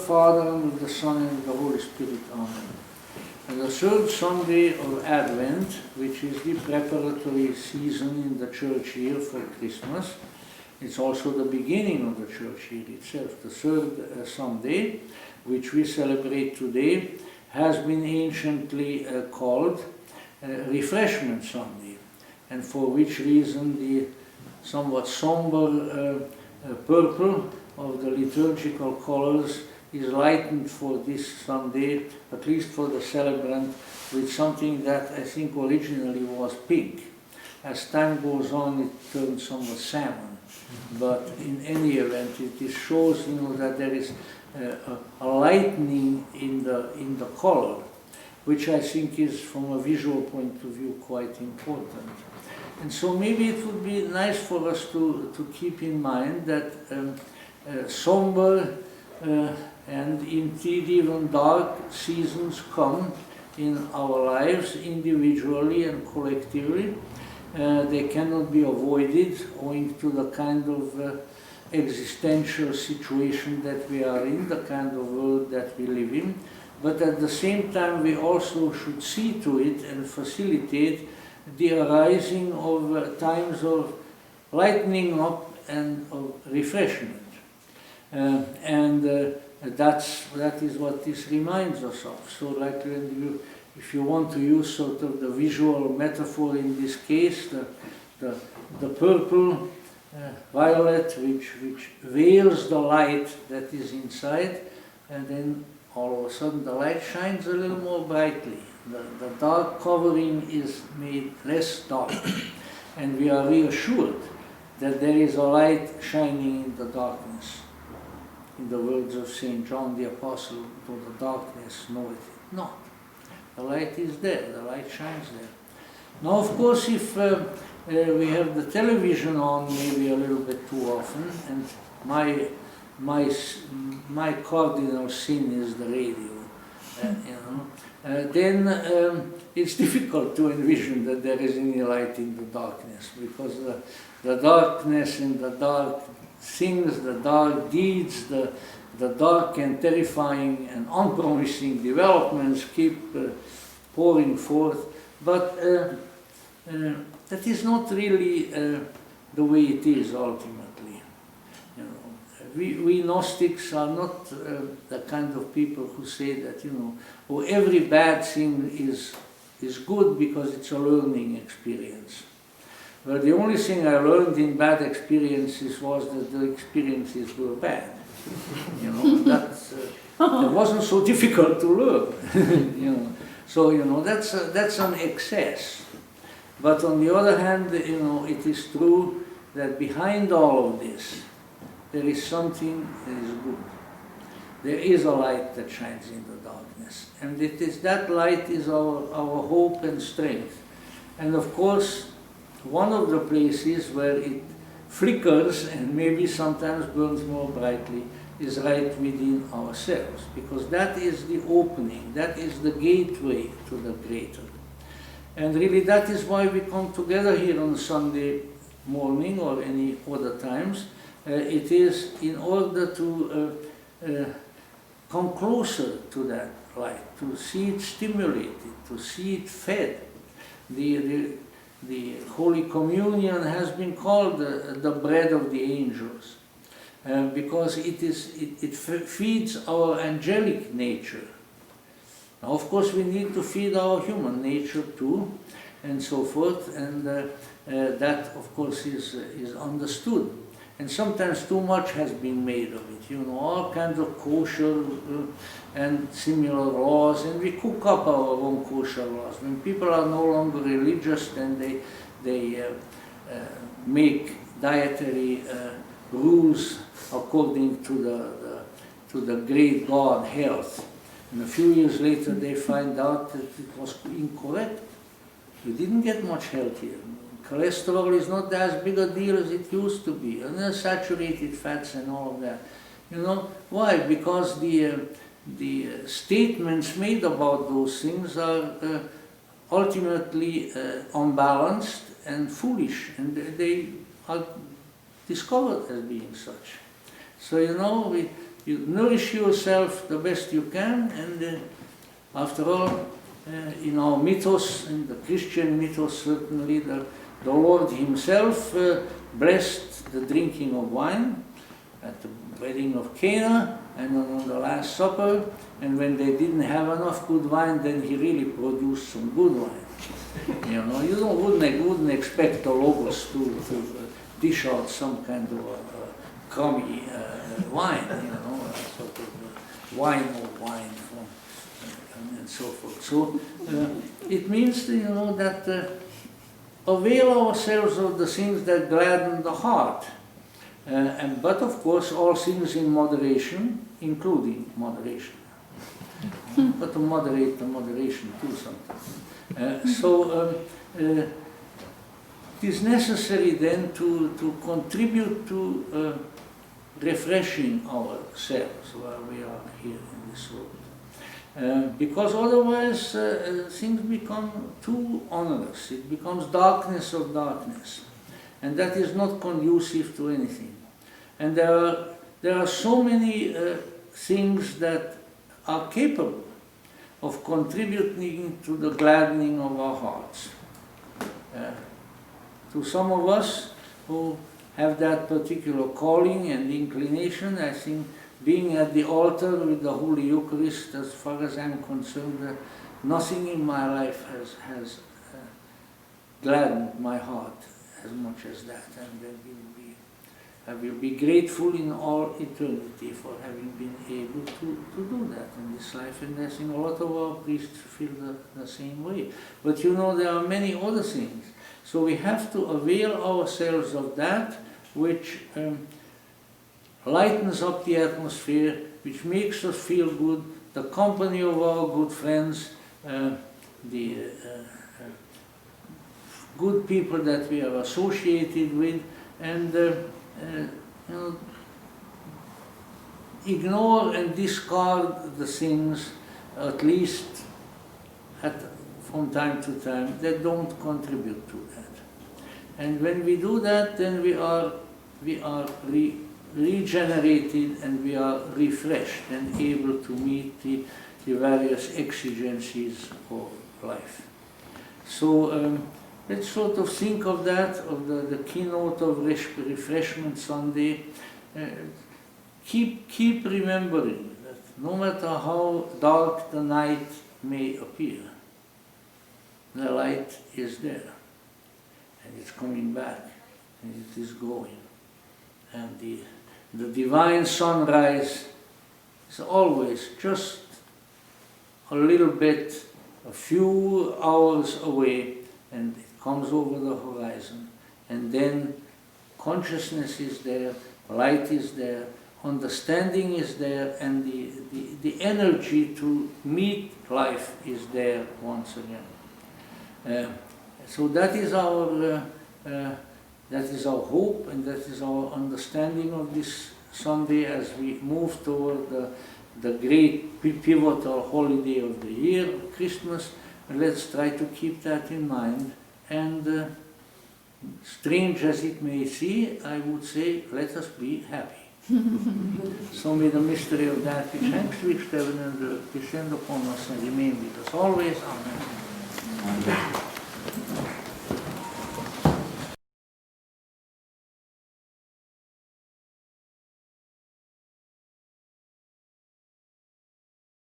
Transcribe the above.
Father, and of the Son, and of the Holy Spirit. Amen. And the third Sunday of Advent, which is the preparatory season in the church year for Christmas, it's also the beginning of the church year itself. The third Sunday, which we celebrate today, has been anciently called Refreshment Sunday, and for which reason the somewhat somber purple of the liturgical colors is lightened for this Sunday, at least for the celebrant, with something that I think originally was pink. As time goes on, it turns somewhat salmon. But in any event, it shows, that there is a lightening in the color, which I think is, from a visual point of view, quite important. And so maybe it would be nice for us to keep in mind that somber and indeed even dark seasons come in our lives individually and collectively. They cannot be avoided owing to the kind of existential situation that we are in, the kind of world that we live in. But at the same time, we also should see to it and facilitate the arising of times of lightening up and of refreshment. That is what this reminds us of. So like if you want to use sort of the visual metaphor in this case, the purple, violet, which veils the light that is inside, and then all of a sudden the light shines a little more brightly. The dark covering is made less dark, and we are reassured that there is a light shining in the darkness. In the words of St. John the Apostle, though the darkness knoweth it not. The light is there, the light shines there. Now, of course, if we have the television on maybe a little bit too often, and my cardinal sin is the radio, then it's difficult to envision that there is any light in the darkness, because the darkness and the dark things, the dark deeds, the dark and terrifying and unpromising developments keep pouring forth. But that is not really the way it is ultimately. We Gnostics are not the kind of people who say that, every bad thing is good because it's a learning experience. Well, the only thing I learned in bad experiences was that the experiences were bad. That wasn't so difficult to learn. So that's an excess. But on the other hand, it is true that behind all of this, there is something that is good. There is a light that shines in the darkness, and that light is our hope and strength. And of course, one of the places where it flickers and maybe sometimes burns more brightly is right within ourselves, because that is the opening, that is the gateway to the greater. And really that is why we come together here on Sunday morning or any other times. It is in order to come closer to that light, to see it stimulated, to see it fed. The Holy Communion has been called the bread of the angels, because it feeds our angelic nature. Now, of course, we need to feed our human nature too, and so forth, and that, of course, is understood. And sometimes too much has been made of it, all kinds of kosher and similar laws, and we cook up our own kosher laws. When people are no longer religious, then they make dietary rules according to the great God health. And a few years later, they find out that it was incorrect. You didn't get much healthier. Cholesterol is not as big a deal as it used to be, and the saturated fats and all of that. Why? Because the statements made about those things are ultimately unbalanced and foolish, and they are discovered as being such. So you nourish yourself the best you can, and after all, in our mythos, in the Christian mythos certainly, the Lord himself blessed the drinking of wine at the wedding of Cana and on the Last Supper, and when they didn't have enough good wine, then he really produced some good wine. You know, you wouldn't expect the Logos to dish out some kind of crummy wine, you know, sort of wine or wine from, and so forth. So it means, you know, that avail ourselves of the things that gladden the heart. But of course, all things in moderation, including moderation. But to moderate the moderation too sometimes. It is necessary then to contribute to refreshing ourselves while we are here in this world. Because otherwise things become too onerous. It becomes darkness of darkness. And that is not conducive to anything. And there are so many things that are capable of contributing to the gladdening of our hearts. To some of us who have that particular calling and inclination, I think being at the altar with the Holy Eucharist, as far as I'm concerned, nothing in my life has gladdened my heart as much as that, and I will be grateful in all eternity for having been able to do that in this life, and I think a lot of our priests feel the same way. But you know, there are many other things, so we have to avail ourselves of that which lightens up the atmosphere, which makes us feel good, the company of our good friends, the good people that we are associated with, and you know, ignore and discard the things, at least from time to time, that don't contribute to that. And when we do that, then we are regenerated and we are refreshed and able to meet the various exigencies of life. So let's sort of think of that, of the keynote of Refreshment Sunday. Keep remembering that no matter how dark the night may appear, the light is there, and it's coming back, and it is growing. And the divine sunrise is always just a little bit, a few hours away, and it comes over the horizon, and then consciousness is there, light is there, understanding is there, and the energy to meet life is there once again. So that is our hope, and that is our understanding of this Sunday as we move toward the great pivotal holiday of the year, Christmas. And let's try to keep that in mind. And strange as it may seem, I would say, let us be happy. So may the mystery of that which hangs between and descend upon us and remain with us always. Amen.